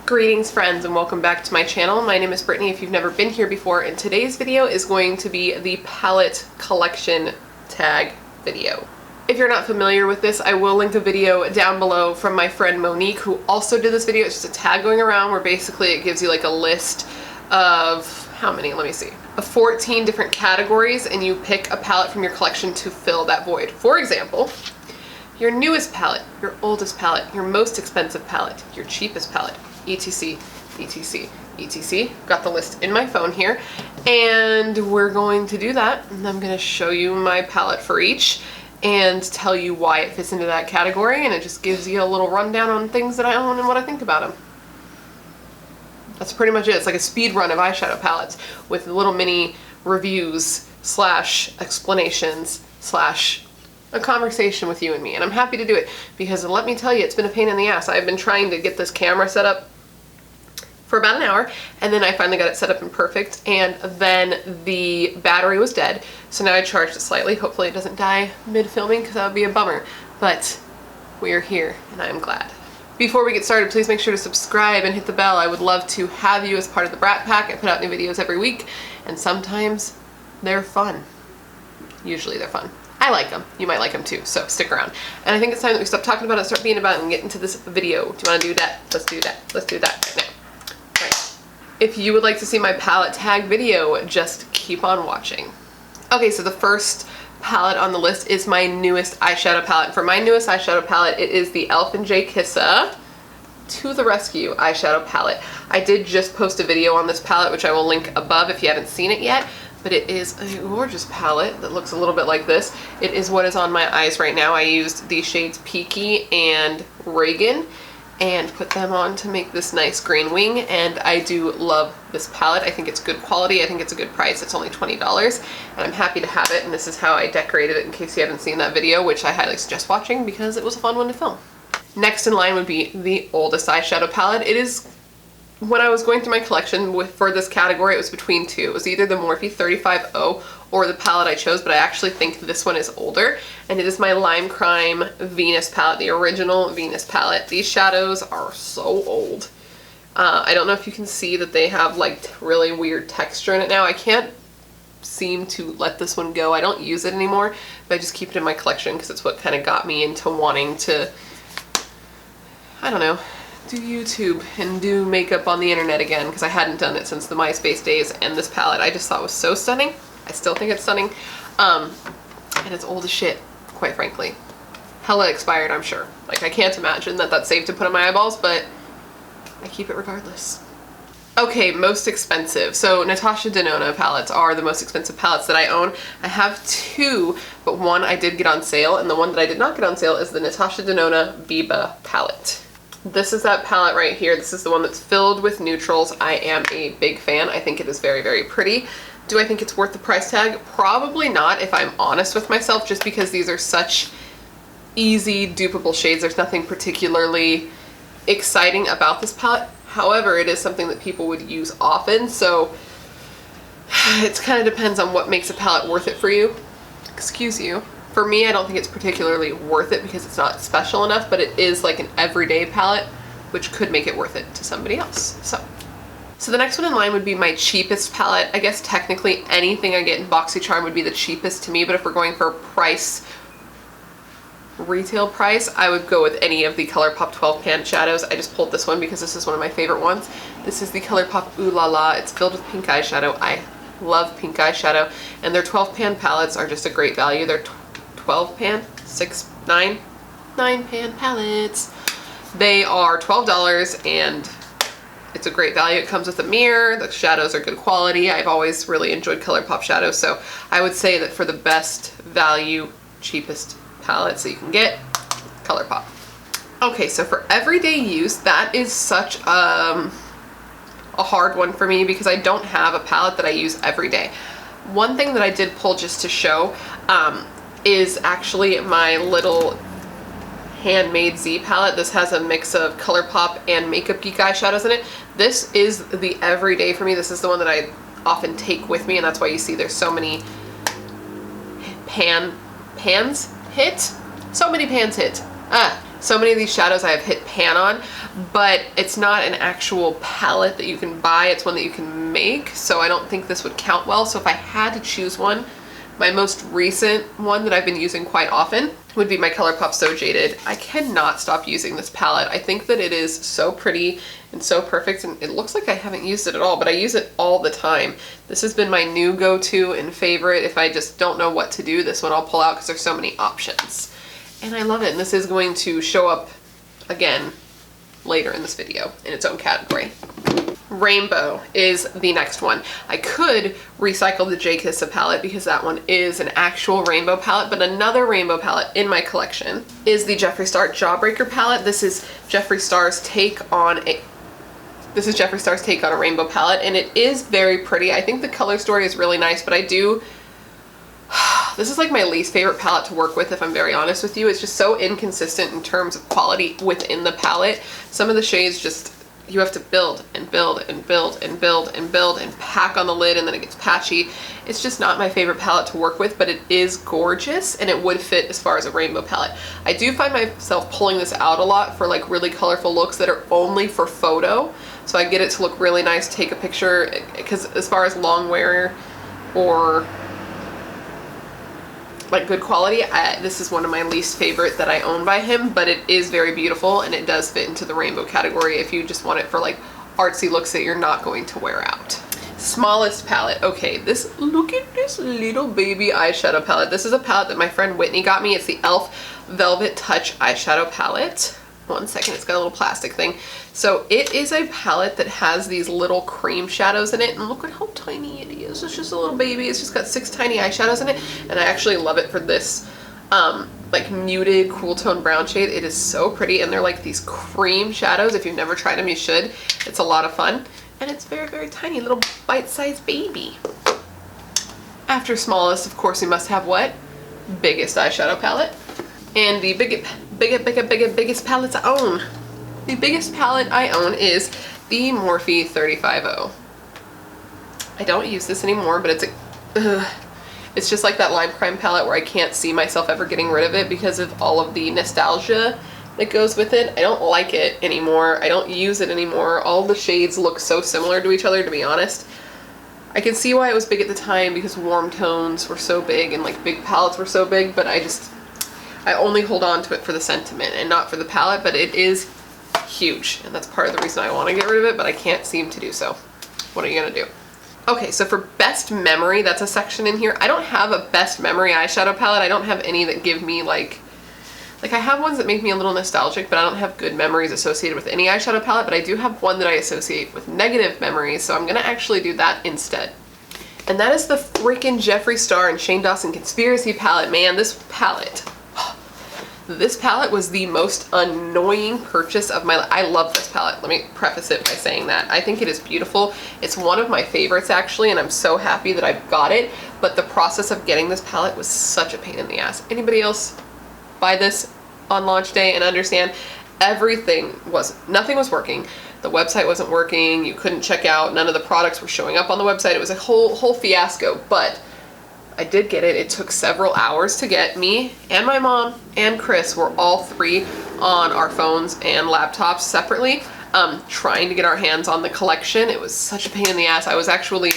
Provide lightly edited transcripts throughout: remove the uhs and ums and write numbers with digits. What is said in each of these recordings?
Greetings friends and welcome back to my channel. My name is Brittany if you've never been here before, and today's video is going to be the palette collection tag video. If you're not familiar with this, I will link a video down below from my friend Monique who also did this video. It's just a tag going around where basically it gives you like a list of, how many, let me see, of 14 different categories, and you pick a palette from your collection to fill that void. For example, your newest palette, your oldest palette, your most expensive palette, your cheapest palette, etc, etc, etc. Got the list in my phone here, and we're going to do that. And I'm going to show you my palette for each and tell you why it fits into that category, and it just gives you a little rundown on things that I own and what I think about them. That's pretty much it. It's like a speed run of eyeshadow palettes with little mini reviews / explanations / a conversation with you and me, and I'm happy to do it because let me tell you, it's been a pain in the ass. I've been trying to get this camera set up for about an hour, and then I finally got it set up and perfect, and then the battery was dead, so now I charged it slightly. Hopefully it doesn't die mid-filming because that would be a bummer, but we are here and I'm glad. Before we get started, please make sure to subscribe and hit the bell. I would love to have you as part of the Brat Pack. I put out new videos every week, and sometimes they're fun. Usually they're fun. I like them. You might like them too, so stick around. And I think it's time that we stop talking about it and start being about it and get into this video. Do you want to do that? Let's do that. Let's do that right now. Right. If you would like to see my palette tag video, just keep on watching. Okay, so the first palette on the list is my newest eyeshadow palette. For my newest eyeshadow palette, it is the e.l.f. and J. Kissa To the Rescue eyeshadow palette. I did just post a video on this palette, which I will link above if you haven't seen it yet. But it is a gorgeous palette that looks a little bit like this. It is what is on my eyes right now. I used the shades Peaky and Reagan and put them on to make this nice green wing, and I do love this palette. I think it's good quality. I think it's a good price. It's only $20, and I'm happy to have it, and this is how I decorated it in case you haven't seen that video, which I highly suggest watching because it was a fun one to film. Next in line would be the oldest eyeshadow palette. It is, when I was going through my collection for this category, it was between two. It was either the Morphe 35O or the palette I chose, but I actually think this one is older, and it is my Lime Crime Venus palette, the original Venus palette. These shadows are so old. I don't know if you can see that they have like really weird texture in it now. I can't seem to let this one go. I don't use it anymore, but I just keep it in my collection because it's what kind of got me into wanting to, I don't know, do YouTube and do makeup on the internet again, because I hadn't done it since the MySpace days, and this palette I just thought was so stunning. I still think it's stunning, and it's old as shit, quite frankly. Hella expired, I'm sure. Like, I can't imagine that that's safe to put on my eyeballs, but I keep it regardless. Okay, most expensive. So Natasha Denona palettes are the most expensive palettes that I own. I have two, but one I did get on sale, and the one that I did not get on sale is the Natasha Denona Biba palette. This is that palette right here. This is the one that's filled with neutrals. I am a big fan. I think it is very, very pretty. Do I think it's worth the price tag? Probably not, if I'm honest with myself, just because these are such easy, dupable shades. There's nothing particularly exciting about this palette. However, it is something that people would use often, so it kind of depends on what makes a palette worth it for you. Excuse you. For me, I don't think it's particularly worth it because it's not special enough, but it is like an everyday palette, which could make it worth it to somebody else. So the next one in line would be my cheapest palette. I guess technically anything I get in BoxyCharm would be the cheapest to me, but if we're going for price, retail price, I would go with any of the ColourPop 12 pan shadows. I just pulled this one because this is one of my favorite ones. This is the ColourPop Ooh La La. It's filled with pink eyeshadow. I love pink eyeshadow, and their 12 pan palettes are just a great value. They're 12 pan, 9 pan palettes. They are $12, and it's a great value. It comes with a mirror. The shadows are good quality. I've always really enjoyed ColourPop shadows, so I would say that for the best value, cheapest palettes that you can get, ColourPop. Okay, so for everyday use, that is such a hard one for me because I don't have a palette that I use every day. One thing that I did pull just to show is actually my little Handmade Z palette. This has a mix of ColourPop and Makeup Geek eyeshadows in it. This is the everyday for me. This is the one that I often take with me, and that's why you see there's so many pans hit. So many pans hit. So many of these shadows I have hit pan on, but it's not an actual palette that you can buy, it's one that you can make, so I don't think this would count well. So if I had to choose one, my most recent one that I've been using quite often would be my ColourPop So Jaded. I cannot stop using this palette. I think that it is so pretty and so perfect, and it looks like I haven't used it at all, but I use it all the time. This has been my new go-to and favorite. If I just don't know what to do, this one I'll pull out because there's so many options. And I love it, and this is going to show up again later in this video in its own category. Rainbow is the next one. I could recycle the J Kissa palette because that one is an actual rainbow palette, but another rainbow palette in my collection is the Jeffree Star Jawbreaker palette. This is Jeffree Star's take on a rainbow palette, and it is very pretty. I think the color story is really nice, but this is like my least favorite palette to work with, if I'm very honest with you. It's just so inconsistent in terms of quality within the palette. Some of the shades just, you have to build and build and build and build and build and pack on the lid, and then it gets patchy. It's just not my favorite palette to work with, but it is gorgeous and it would fit as far as a rainbow palette. I do find myself pulling this out a lot for like really colorful looks that are only for photo. So I get it to look really nice, take a picture, because as far as long wear or like good quality, this is one of my least favorite that I own by him, but it is very beautiful and it does fit into the rainbow category if you just want it for like artsy looks that you're not going to wear out. Smallest palette. Okay, look at this little baby eyeshadow palette. This is a palette that my friend Whitney got me. It's the e.l.f. Velvet Touch eyeshadow palette. One second, it's got a little plastic thing. So it is a palette that has these little cream shadows in it, and look at how tiny it is. It's just a little baby. It's just got 6 tiny eyeshadows in it, and I actually love it for this like muted cool tone brown shade. It is so pretty, and they're like these cream shadows. If you've never tried them, you should. It's a lot of fun, and it's very, very tiny, little bite-sized baby. After smallest, of course, we must have what? Biggest eyeshadow palette. And the biggest palettes I own. The biggest palette I own is the Morphe 350. I don't use this anymore, but it's just like that Lime Crime palette where I can't see myself ever getting rid of it because of all of the nostalgia that goes with it. I don't like it anymore. I don't use it anymore. All the shades look so similar to each other, to be honest. I can see why it was big at the time because warm tones were so big and like big palettes were so big, but I only hold on to it for the sentiment and not for the palette, but it is huge, and that's part of the reason I want to get rid of it, but I can't seem to do so. What are you gonna do? Okay, so for best memory, that's a section in here. I don't have a best memory eyeshadow palette. I don't have any that give me like I have ones that make me a little nostalgic, but I don't have good memories associated with any eyeshadow palette, but I do have one that I associate with negative memories, so I'm gonna actually do that instead. And that is the freaking Jeffree Star and Shane Dawson Conspiracy palette. Man, this palette was the most annoying purchase of my life. I love this palette. Let me preface it by saying that. I think it is beautiful. It's one of my favorites actually, and I'm so happy that I've got it, but the process of getting this palette was such a pain in the ass. Anybody else buy this on launch day and understand nothing was working. The website wasn't working, you couldn't check out, none of the products were showing up on the website. It was a whole fiasco, but I did get it. It took several hours to get. Me and my mom and Chris were all 3 on our phones and laptops separately trying to get our hands on the collection. It was such a pain in the ass. I was actually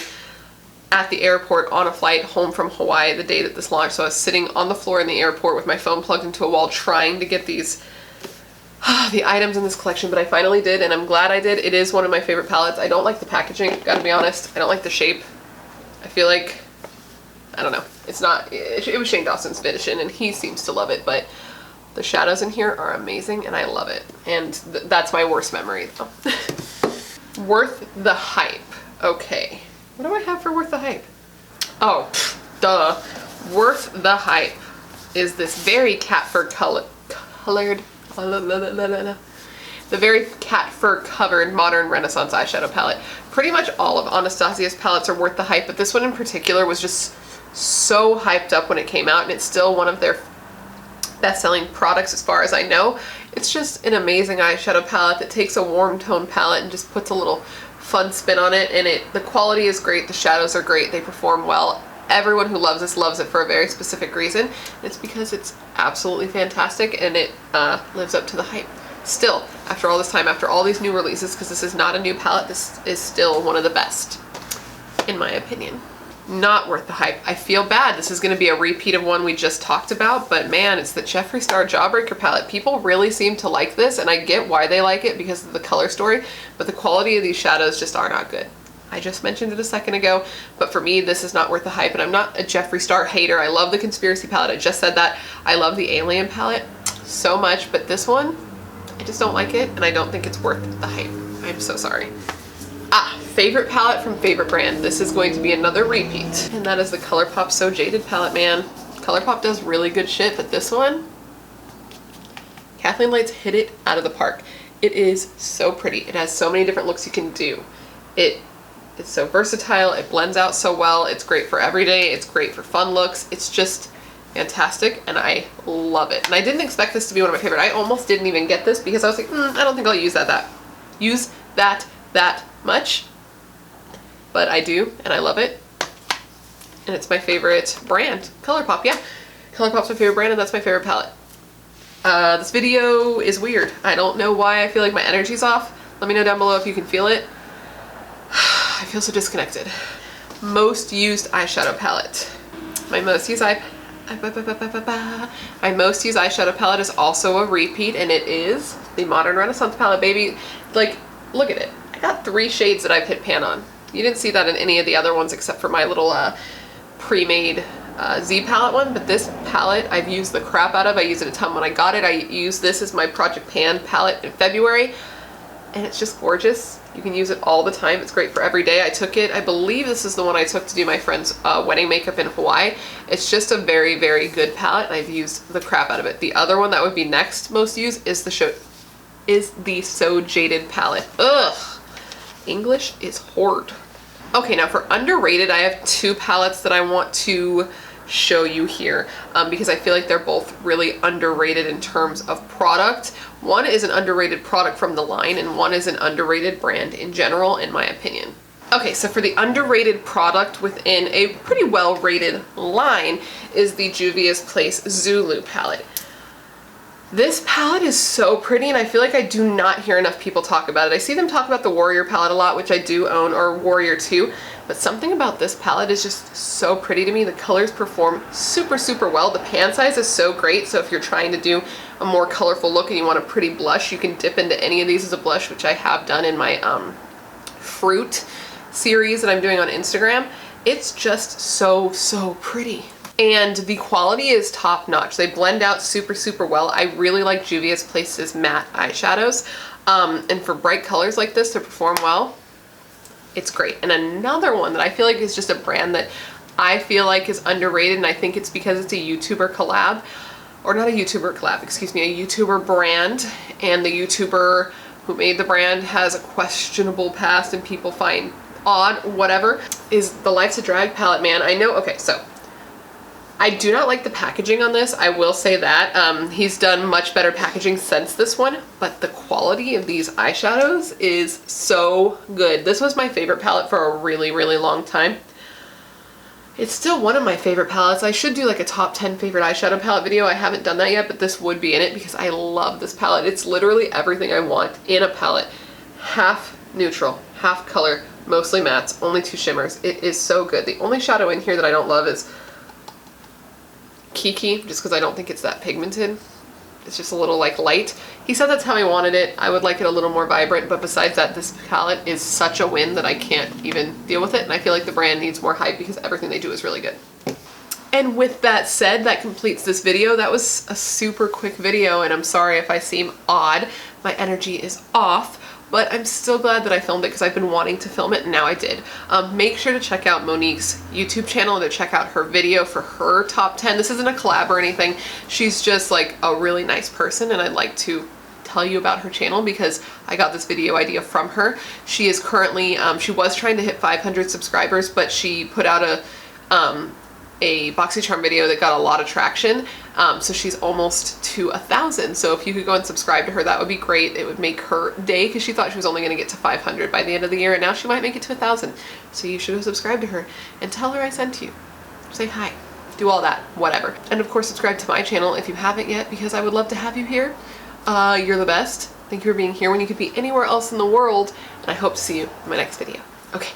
at the airport on a flight home from Hawaii the day that this launched, so I was sitting on the floor in the airport with my phone plugged into a wall trying to get these the items in this collection, but I finally did, and I'm glad I did. It is one of my favorite palettes. I don't like the packaging, gotta be honest. I don't like the shape. I feel like, I don't know, it was Shane Dawson's edition and he seems to love it, but the shadows in here are amazing and I love it. And that's my worst memory though. Worth the hype. Okay, what do I have for worth the hype? Oh, duh. Worth the hype is this very cat fur colored, the very cat fur covered modern Renaissance eyeshadow palette. Pretty much all of Anastasia's palettes are worth the hype, but this one in particular was just so hyped up when it came out, and it's still one of their best-selling products as far as I know. It's just an amazing eyeshadow palette that takes a warm tone palette and just puts a little fun spin on it, and the quality is great, the shadows are great, they perform well. everyone who loves this loves it for a very specific reason. It's because it's absolutely fantastic and it lives up to the hype. Still, after all this time, after all these new releases, because this is not a new palette, this is still one of the best, in my opinion. Not worth the hype. I feel bad. This is going to be a repeat of one we just talked about, but man, it's the Jeffree Star Jawbreaker palette. People really seem to like this, and I get why they like it because of the color story, but the quality of these shadows just are not good. I just mentioned it a second ago, but for me, this is not worth the hype, and I'm not a Jeffree Star hater. I love the Conspiracy palette. I just said that. I love the Alien palette so much, but this one, I just don't like it, and I don't think it's worth the hype. I'm so sorry. Favorite palette from favorite brand. This is going to be another repeat, and that is the ColourPop So Jaded palette, man. ColourPop does really good shit, but this one, Kathleen Lights hit it out of the park. It is so pretty. It has so many different looks you can do. It's so versatile. It blends out so well. It's great for everyday. It's great for fun looks. It's just fantastic, and I love it. And I didn't expect this to be one of my favorite. I almost didn't even get this because I was like, I don't think I'll use that much. But I do, and I love it. And it's my favorite brand. ColourPop, yeah. ColourPop's my favorite brand, and that's my favorite palette. This video is weird. I don't know why I feel like my energy's off. Let me know down below if you can feel it. I feel so disconnected. Most used eyeshadow palette. My most used eyeshadow palette is also a repeat, and it is the Modern Renaissance palette, baby. Like, look at it. I got 3 shades that I've hit pan on. You didn't see that in any of the other ones except for my little pre-made Z palette one, but this palette I've used the crap out of. I used it a ton when I got it. I used this as my Project Pan palette in February, and it's just gorgeous. You can use it all the time. It's great for every day. I took it, I believe this is the one I took to do my friend's wedding makeup in Hawaii. It's just a very, very good palette, and I've used the crap out of it. The other one that would be next most used is the So Jaded palette. Ugh. English is hard. Okay, now for underrated, I have 2 palettes that I want to show you here because I feel like they're both really underrated in terms of product. One is an underrated product from the line, and one is an underrated brand in general, in my opinion. Okay, so for the underrated product within a pretty well-rated line is the Juvia's Place Zulu palette. This palette is so pretty, and I feel like I do not hear enough people talk about it. I see them talk about the Warrior palette a lot, which I do own, or Warrior 2, but something about this palette is just so pretty to me. The colors perform super, super well. The pan size is so great, so if you're trying to do a more colorful look and you want a pretty blush, you can dip into any of these as a blush, which I have done in my Fruit series that I'm doing on Instagram. It's just so, so pretty. And the quality is top notch. They blend out super, super well. I really like Juvia's Place's matte eyeshadows. And for bright colors like this to perform well, it's great. And another one that I feel like is just a brand that I feel like is underrated, and I think it's because it's a YouTuber collab, or not a YouTuber collab, excuse me, a YouTuber brand, and the YouTuber who made the brand has a questionable past and people find odd, whatever, is the Life's a Drag palette, man. I know, okay, so I do not like the packaging on this, I will say that. He's done much better packaging since this one, but the quality of these eyeshadows is so good. This was my favorite palette for a really, really long time. It's still one of my favorite palettes. I should do like a top 10 favorite eyeshadow palette video. I haven't done that yet, but this would be in it because I love this palette. It's literally everything I want in a palette. Half neutral, half color, mostly mattes, only 2 shimmers. It is so good. The only shadow in here that I don't love is Kiki, just because I don't think it's that pigmented. It's just a little like light. He said that's how he wanted it. I would like it a little more vibrant, but besides that, this palette is such a win that I can't even deal with it, and I feel like the brand needs more hype because everything they do is really good. And with that said, that completes this video. That was a super quick video, and I'm sorry if I seem odd. My energy is off, but I'm still glad that I filmed it because I've been wanting to film it, and now I did. Make sure to check out Monique's YouTube channel and to check out her video for her top 10. This isn't a collab or anything. She's just like a really nice person, and I'd like to tell you about her channel because I got this video idea from her. She is currently, she was trying to hit 500 subscribers, but she put out a BoxyCharm video that got a lot of traction. So she's almost to 1,000. So if you could go and subscribe to her, that would be great. It would make her day because she thought she was only going to get to 500 by the end of the year, and now she might make it to 1,000. So you should have subscribed to her and tell her I sent you. say hi, do all that, whatever. And of course, subscribe to my channel if you haven't yet, because I would love to have you here. You're the best. Thank you for being here when you could be anywhere else in the world, and I hope to see you in my next video. Okay.